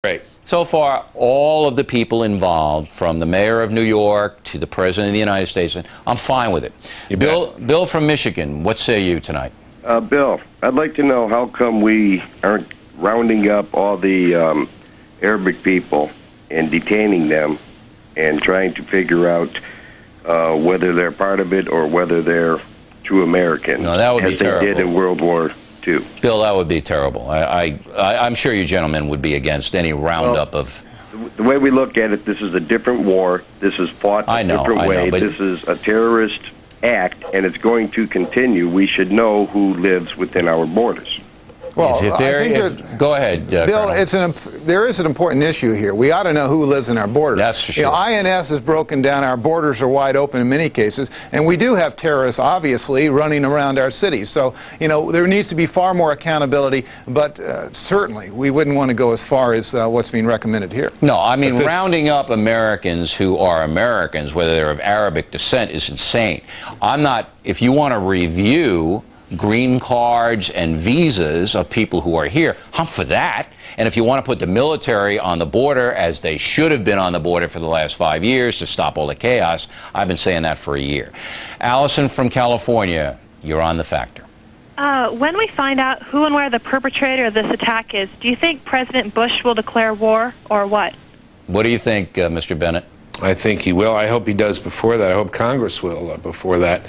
Great. So far, all of the people involved, from the mayor of New York to the president of the United States, I'm fine with it. Bill from Michigan, what say you tonight? Bill, I'd like to know how come we aren't rounding up all the Arabic people and detaining them and trying to figure out whether they're part of it or whether they're true Americans. No, that would be terrible. As they did in World War II. Bill, that would be terrible. I'm sure you gentlemen would be against any roundup of... The way we look at it, this is a different war. This is fought a different way. This is a terrorist act, and it's going to continue. We should know who lives within our borders. Well, go ahead, Bill. Colonel. There is an important issue here. We ought to know who lives in our borders. That's for sure. You know, INS is broken down. Our borders are wide open in many cases, and we do have terrorists, obviously, running around our cities. So, you know, there needs to be far more accountability. But certainly, we wouldn't want to go as far as what's being recommended here. No, I mean, rounding up Americans who are Americans, whether they're of Arabic descent, is insane. I'm not. If you want to review green cards and visas of people who are here, I'm for that. And if you want to put the military on the border, as they should have been on the border for the last 5 years to stop all the chaos, I've been saying that for a year. Allison from California, you're on The Factor. When we find out who and where the perpetrator of this attack is, do you think President Bush will declare war, or what? What do you think, Mr. Bennett? I think he will. I hope he does before that. I hope Congress will before that.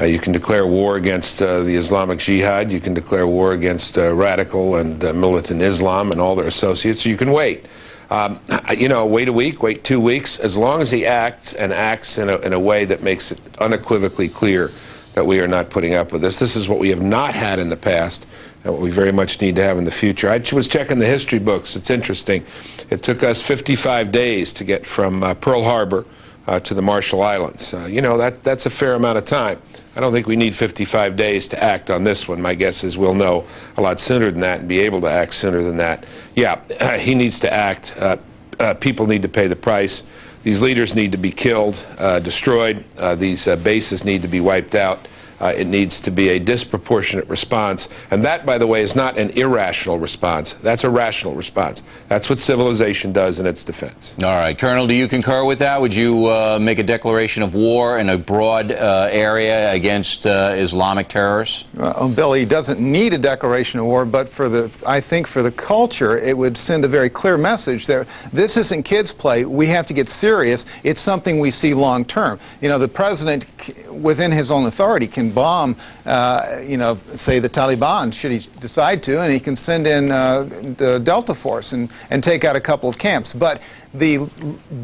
You can declare war against the Islamic Jihad. You can declare war against radical and militant Islam and all their associates. You can wait. You know, wait a week, wait 2 weeks. As long as he acts and acts in a way that makes it unequivocally clear that we are not putting up with this. This is what we have not had in the past and what we very much need to have in the future. I was checking the history books. It's interesting. It took us 55 days to get from Pearl Harbor to the Marshall Islands. You know, that's a fair amount of time. I don't think we need 55 days to act on this one. My guess is we'll know a lot sooner than that and be able to act sooner than that. Yeah, he needs to act. People need to pay the price. These leaders need to be killed, destroyed. These bases need to be wiped out. It needs to be a disproportionate response. And that, by the way, is not an irrational response. That's a rational response. That's what civilization does in its defense. All right. Colonel, do you concur with that? Would you make a declaration of war in a broad area against Islamic terrorists? Bill, he doesn't need a declaration of war, but I think for the culture, it would send a very clear message there. This isn't kids' play. We have to get serious. It's something we see long term. You know, the president, within his own authority, can bomb, you know, say the Taliban, should he decide to, and he can send in the Delta Force and take out a couple of camps. But the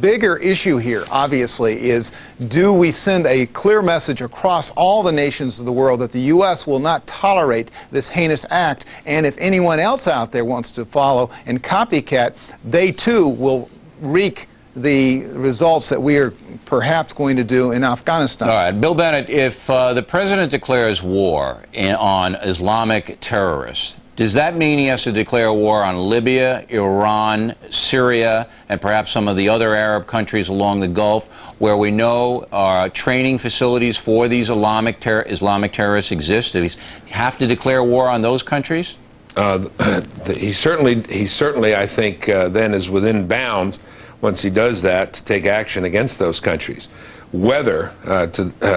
bigger issue here, obviously, is do we send a clear message across all the nations of the world that the U.S. will not tolerate this heinous act, and if anyone else out there wants to follow and copycat, they too will wreak the results that we are perhaps going to do in Afghanistan. All right. Bill Bennett, if the president declares war on Islamic terrorists, does that mean he has to declare war on Libya, Iran, Syria, and perhaps some of the other Arab countries along the Gulf, where we know training facilities for these Islamic terrorists exist? Does he have to declare war on those countries? He certainly, I think, then is within bounds, once he does that, to take action against those countries. Whether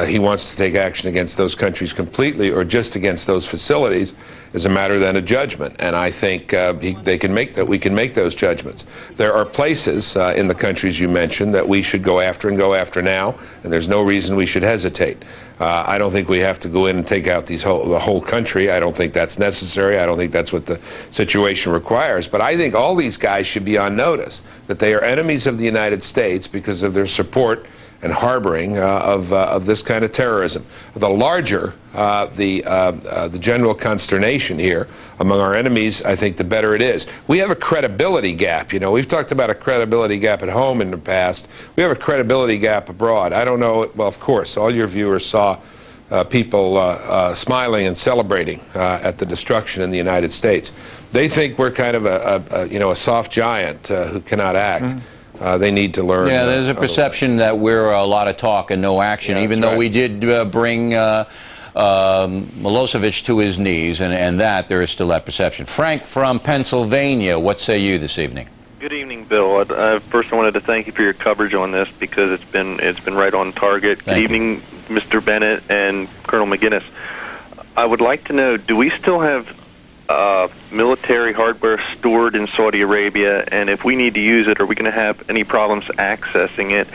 he wants to take action against those countries completely or just against those facilities is a matter then of judgment. And I think we can make those judgments. There are places in the countries you mentioned that we should go after and go after now, and there's no reason we should hesitate. I don't think we have to go in and take out the whole country. I don't think that's necessary. I don't think that's what the situation requires. But I think all these guys should be on notice that they are enemies of the United States because of their support and harboring of this kind of terrorism. The larger the general consternation here among our enemies, I think the better it is. We have a credibility gap. You know, we've talked about a credibility gap at home in the past. We have a credibility gap abroad. I don't know. Well, of course, all your viewers saw people smiling and celebrating at the destruction in the United States. They think we're kind of a soft giant who cannot act. Mm-hmm. They need to learn. Yeah, there's a perception that we're a lot of talk and no action, even though we did bring Milosevic to his knees, and that there is still that perception. Frank from Pennsylvania, what say you this evening? Good evening, Bill. First, I wanted to thank you for your coverage on this because it's been right on target. Good evening, Mr. Bennett and Colonel McGinnis. I would like to know, do we still have military hardware stored in Saudi Arabia, and if we need to use it, are we going to have any problems accessing it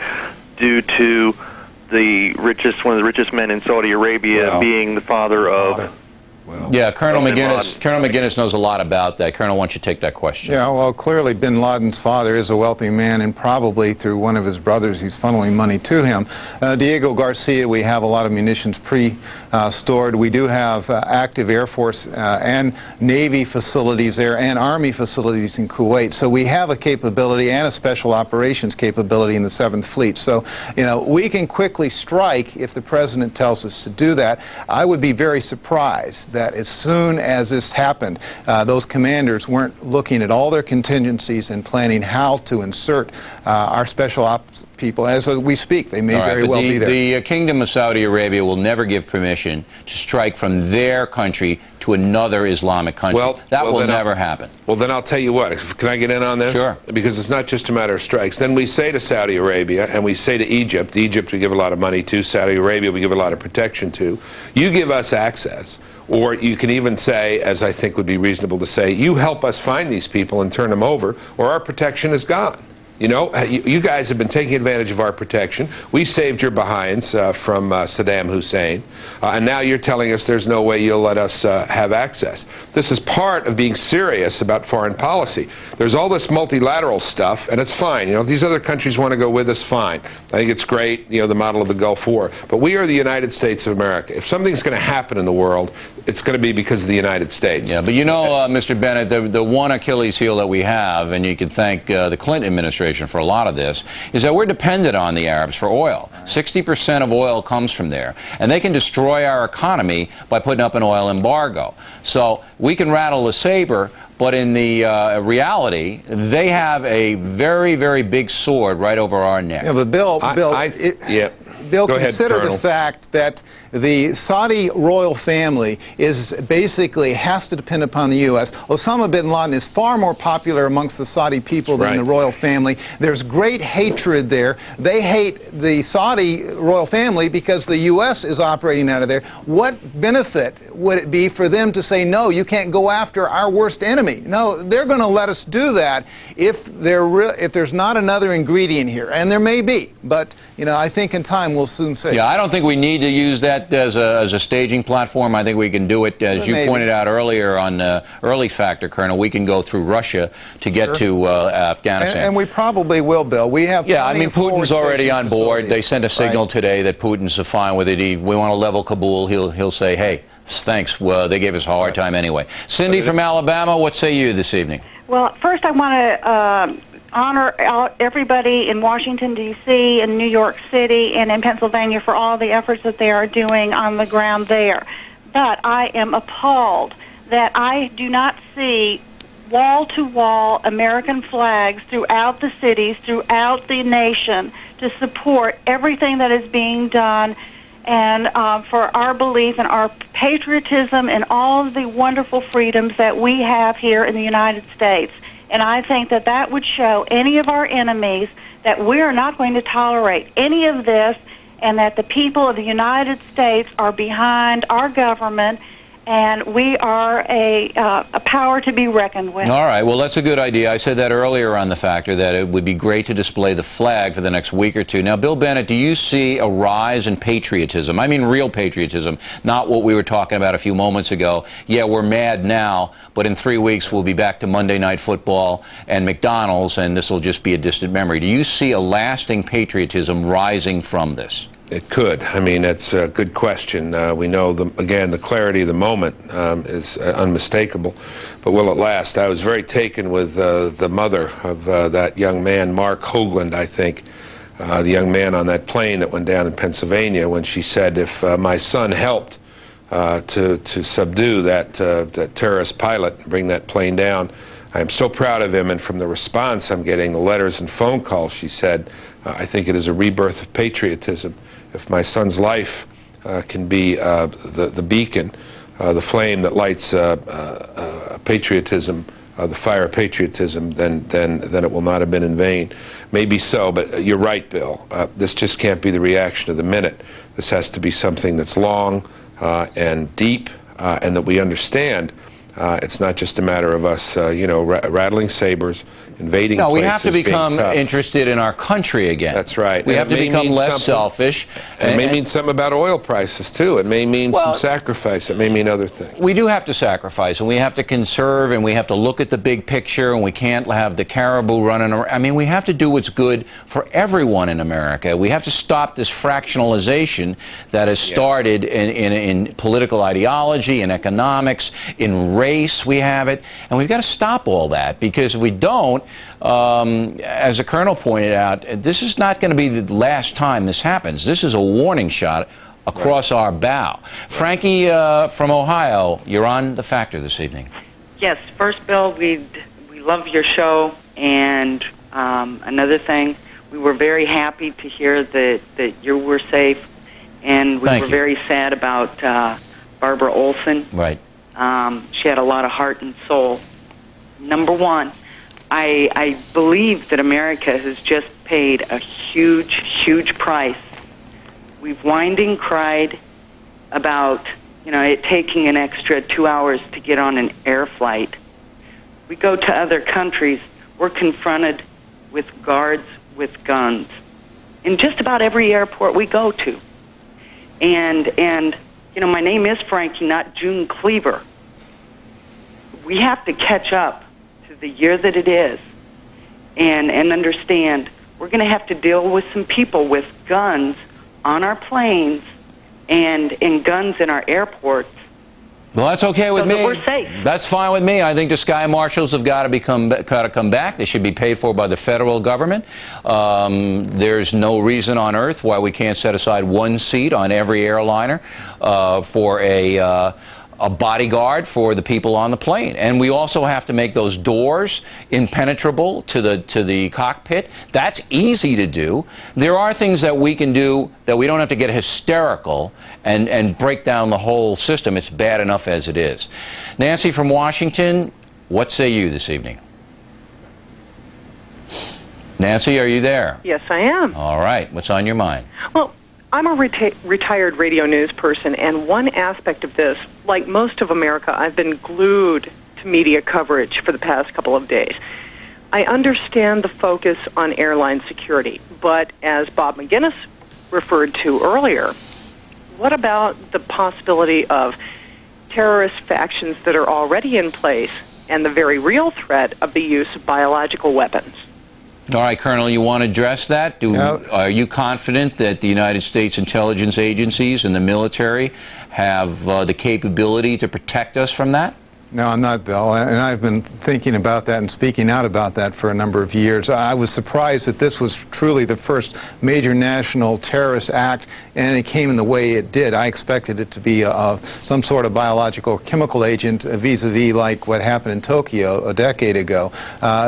due to one of the richest men in Saudi Arabia being the father of... Yeah, Colonel McGinnis knows a lot about that. Colonel, why don't you take that question? Yeah, well, clearly bin Laden's father is a wealthy man, and probably through one of his brothers, he's funneling money to him. Diego Garcia, we have a lot of munitions pre-stored. We do have active Air Force and Navy facilities there and Army facilities in Kuwait. So we have a capability and a special operations capability in the 7th Fleet. So, you know, we can quickly strike if the President tells us to do that. I would be very surprised that as soon as this happened, those commanders weren't looking at all their contingencies and planning how to insert our special ops people. As we speak, they may very well be there. The Kingdom of Saudi Arabia will never give permission to strike from their country to another Islamic country. That will never happen. Well, then I'll tell you what. Can I get in on this? Sure. Because it's not just a matter of strikes. Then we say to Saudi Arabia, and we say to Egypt, Egypt we give a lot of money to, Saudi Arabia we give a lot of protection to, you give us access. Or you can even say, as I think would be reasonable to say, you help us find these people and turn them over, or our protection is gone. You know, you guys have been taking advantage of our protection. We saved your behinds from Saddam Hussein, and now you're telling us there's no way you'll let us have access. This is part of being serious about foreign policy. There's all this multilateral stuff, and it's fine. You know, if these other countries want to go with us, fine. I think it's great, you know, the model of the Gulf War. But we are the United States of America. If something's going to happen in the world, it's going to be because of the United States. Yeah, but you know, Mr. Bennett, the one Achilles heel that we have, and you can thank the Clinton administration for a lot of this, is that we're dependent on the Arabs for oil. 60% of oil comes from there. And they can destroy our economy by putting up an oil embargo. So we can rattle the saber, but in the reality, they have a very, very big sword right over our neck. Yeah, but Bill, Bill, consider the fact that the Saudi royal family is basically has to depend upon the U.S. Osama bin Laden is far more popular amongst the Saudi people than the royal family. There's great hatred there. They hate the Saudi royal family because the U.S. is operating out of there. What benefit would it be for them to say, no, you can't go after our worst enemy? No, they're going to let us do that if there's not another ingredient here. And there may be, but you know, I think in time we'll soon see. Yeah, I don't think we need to use that as a staging platform. I think we can do it, as you pointed out earlier on Early Factor, Colonel, we can go through Russia to get to Afghanistan. And we probably will, Bill. We have I mean, Putin's already on board. They sent a signal today that Putin's fine with it. We want to level Kabul. He'll say, hey, thanks. Well, they gave us a hard time anyway. Cindy from Alabama, what say you this evening? Well, first I want to honor everybody in Washington, D.C., and New York City, and in Pennsylvania for all the efforts that they are doing on the ground there. But I am appalled that I do not see wall-to-wall American flags throughout the cities, throughout the nation, to support everything that is being done and for our belief and our patriotism and all of the wonderful freedoms that we have here in the United States. And I think that that would show any of our enemies that we are not going to tolerate any of this, and that the people of the United States are behind our government, and we are a power to be reckoned with. All right. Well, that's a good idea. I said that earlier on the factor that it would be great to display the flag for the next week or two. Now, Bill Bennett, do you see a rise in patriotism? I mean real patriotism, not what we were talking about a few moments ago. Yeah, we're mad now, but in 3 weeks we'll be back to Monday Night Football and McDonald's, and this will just be a distant memory. Do you see a lasting patriotism rising from this? It could. I mean, that's a good question. We know, again, the clarity of the moment is unmistakable. But will it last? I was very taken with the mother of that young man, Mark Hoagland, I think, the young man on that plane that went down in Pennsylvania, when she said, if my son helped to subdue that terrorist pilot and bring that plane down, I'm so proud of him. And from the response I'm getting, the letters and phone calls, she said, I think it is a rebirth of patriotism. If my son's life can be the beacon, the flame that lights patriotism the fire of patriotism, then it will not have been in vain. Maybe so, but you're right, Bill. This just can't be the reaction of the minute. This has to be something that's long and deep, and that we understand. It's not just a matter of us, rattling sabers, invading places. No, we have to become being tough. Interested in our country again. That's right. We And have to become less selfish. And it may mean something about oil prices, too. It may mean some sacrifice. It may mean other things. We do have to sacrifice, and we have to conserve, and we have to look at the big picture, and we can't have the caribou running around. I mean, we have to do what's good for everyone in America. We have to stop this fractionalization that has started in political ideology, in economics, in race. We have it, and we've got to stop all that, because if we don't, as the Colonel pointed out, this is not going to be the last time this happens. This is a warning shot across our bow. Frankie from Ohio, you're on The Factor this evening. Yes, first, Bill, we love your show, and another thing, we were very happy to hear that you were safe, and we were very sad about Barbara Olson. Right. She had a lot of heart and soul. Number one, I believe that America has just paid a huge, huge price. We've whined and cried about, it taking an extra 2 hours to get on an air flight. We go to other countries, we're confronted with guards with guns in just about every airport we go to. And my name is Frankie, not June Cleaver. We have to catch up to the year that it is and understand we're going to have to deal with some people with guns on our planes and guns in our airports. Well, that's okay with me. So that we're safe. That's fine with me. I think the Sky Marshals have got to come back. They should be paid for by the federal government. There's no reason on earth why we can't set aside one seat on every airliner for a bodyguard for the people on the plane. And we also have to make those doors impenetrable to the cockpit. That's easy to do. There are things that we can do that we don't have to get hysterical and break down the whole system. It's bad enough as it is. Nancy from Washington, what say you this evening? Nancy, are you there? Yes, I am. All right. What's on your mind? Well, I'm a retired radio news person, and one aspect of this, like most of America, I've been glued to media coverage for the past couple of days. I understand the focus on airline security, but as Bob McGinnis referred to earlier, what about the possibility of terrorist factions that are already in place and the very real threat of the use of biological weapons? All right, Colonel, you want to address that? Are you confident that the United States intelligence agencies and the military have the capability to protect us from that? No, I'm not, Bill, and I've been thinking about that and speaking out about that for a number of years. I was surprised that this was truly the first major national terrorist act, and it came in the way it did. I expected it to be some sort of biological or chemical agent vis-a-vis like what happened in Tokyo a decade ago.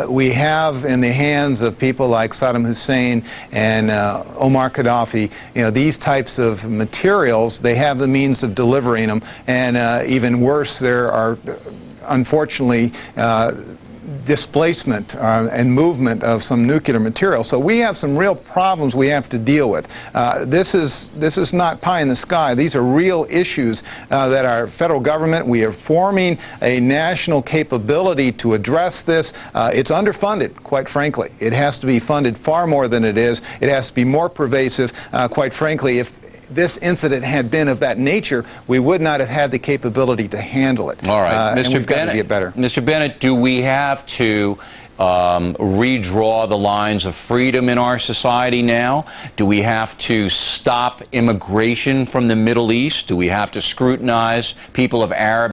We have in the hands of people like Saddam Hussein and Omar Gaddafi, these types of materials. They have the means of delivering them, and even worse, there are unfortunately displacement and movement of some nuclear material. So we have some real problems we have to deal with. This is not pie in the sky. These are real issues that our federal government, we are forming a national capability to address this. It's underfunded, quite frankly. It has to be funded far more than it is. It has to be more pervasive. Quite frankly, if this incident had been of that nature, we would not have had the capability to handle it. All right, Mr. And we've got to get better. Mr. Bennett, do we have to redraw the lines of freedom in our society now? Do we have to stop immigration from the Middle East? Do we have to scrutinize people of Arab